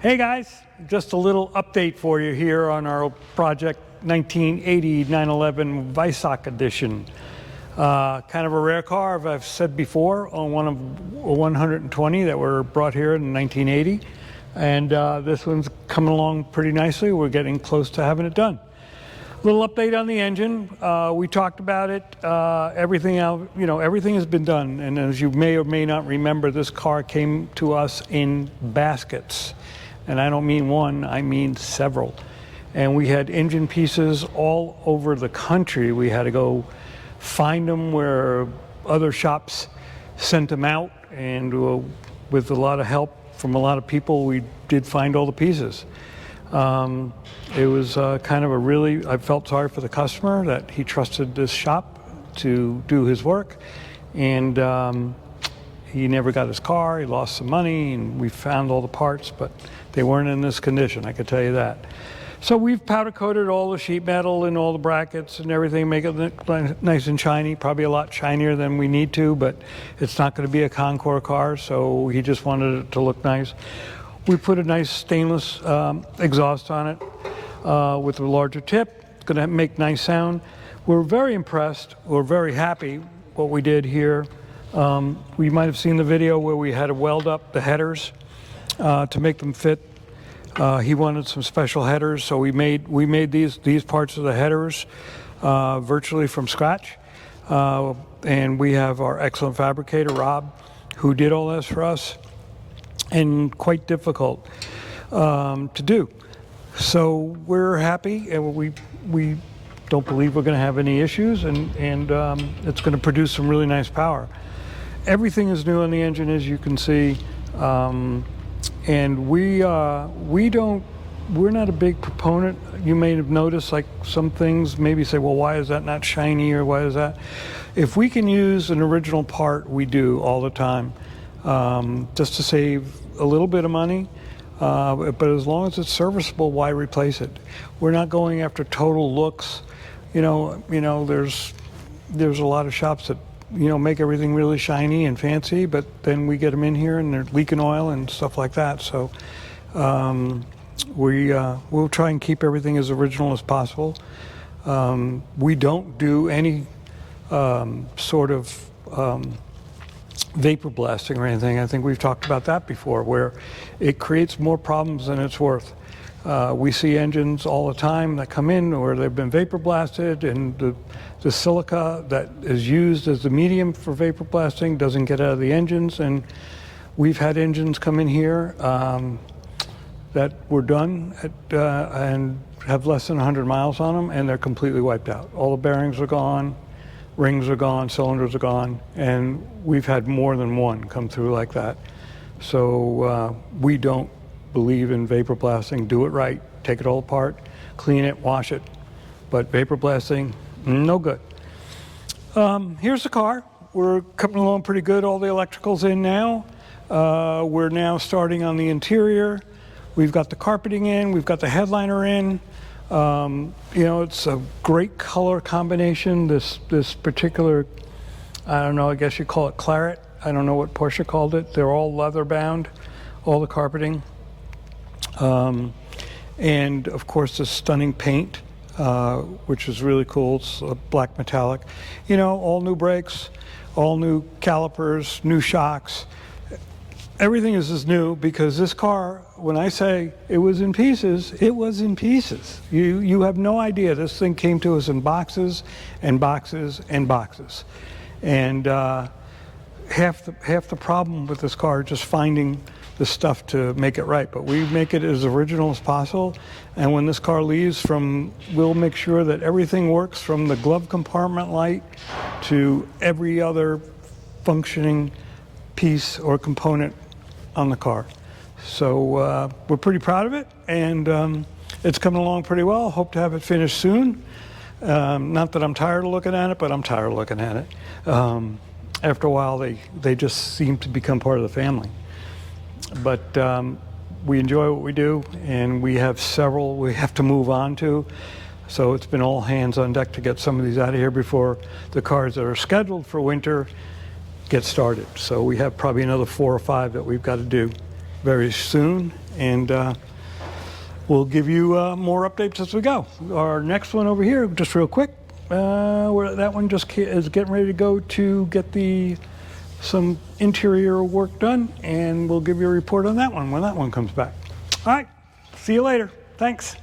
Hey guys, just a little update for you here on our project 1980 911 Weissach edition. Kind of a rare car, as I've said before, on one of 120 that were brought here in 1980. And this one's coming along pretty nicely. We're getting close to having it done. Little update on the engine. We talked about it. Everything has been done. And as you may or may not remember, this car came to us in baskets. And I don't mean one, I mean several. And we had engine pieces all over the country. We had to go find them where other shops sent them out. And with a lot of help from a lot of people, we did find all the pieces. It was kind of I felt sorry for the customer that he trusted this shop to do his work. And he never got his car, he lost some money, and we found all the parts, but they weren't in this condition, I could tell you that. So we've powder coated all the sheet metal and all the brackets and everything, make it look nice and shiny, probably a lot shinier than we need to, but it's not going to be a Concours car, so he just wanted it to look nice. We put a nice stainless exhaust on it with a larger tip. It's going to make nice sound. We're very impressed, we're very happy what we did here. We might have seen the video where we had to weld up the headers to make them fit. He wanted some special headers, so we made these parts of the headers virtually from scratch. And we have our excellent fabricator, Rob, who did all this for us, and quite difficult to do. So we're happy, and we don't believe we're going to have any issues, and it's going to produce some really nice power. Everything is new on the engine, as you can see, and we're not a big proponent. You may have noticed, like, some things maybe say, well, why is that not shiny, or why is that? If we can use an original part, we do all the time, just to save a little bit of money. But as long as it's serviceable, why replace it? We're not going after total looks. You know, there's a lot of shops that make everything really shiny and fancy, but then we get them in here and they're leaking oil and stuff like that. So we'll try and keep everything as original as possible. We don't do any sort of vapor blasting or anything. I think we've talked about that before, where it creates more problems than it's worth. We see engines all the time that come in where they've been vapor blasted, and the silica that is used as the medium for vapor blasting doesn't get out of the engines. And we've had engines come in here that were done and have less than 100 miles on them, and they're completely wiped out. All the bearings are gone, rings are gone, cylinders are gone, and we've had more than one come through like that. So we don't believe in vapor blasting. Do it right, take it all apart, clean it, wash it. But vapor blasting, no good. Here's the car. We're coming along pretty good. All the electrical's in now. We're now starting on the interior. We've got the carpeting in, we've got the headliner in. It's a great color combination. This particular, I don't know, I guess you call it claret. I don't know what Porsche called it. They're all leather bound, all the carpeting. And of course the stunning paint, which is really cool. It's a black metallic. All new brakes, all new calipers, new shocks. Everything is as new, because this car, when I say it was in pieces, it was in pieces. You have no idea. This thing came to us in boxes and boxes and boxes. And half the problem with this car is just finding the stuff to make it right. But we make it as original as possible. And when this car leaves, we'll make sure that everything works, from the glove compartment light to every other functioning piece or component on the car. So we're pretty proud of it, and it's coming along pretty well. Hope to have it finished soon. Not that I'm tired of looking at it, but I'm tired of looking at it. After a while, they just seem to become part of the family. But we enjoy what we do, and we have several we have to move on to. So it's been all hands on deck to get some of these out of here before the cars that are scheduled for winter get started. So we have probably another 4 or 5 that we've got to do. very soon, and we'll give you more updates as we go. Our next one over here, just real quick, that one just is getting ready to go to get some interior work done, and we'll give you a report on that one when that one comes back. All right, see you later. Thanks.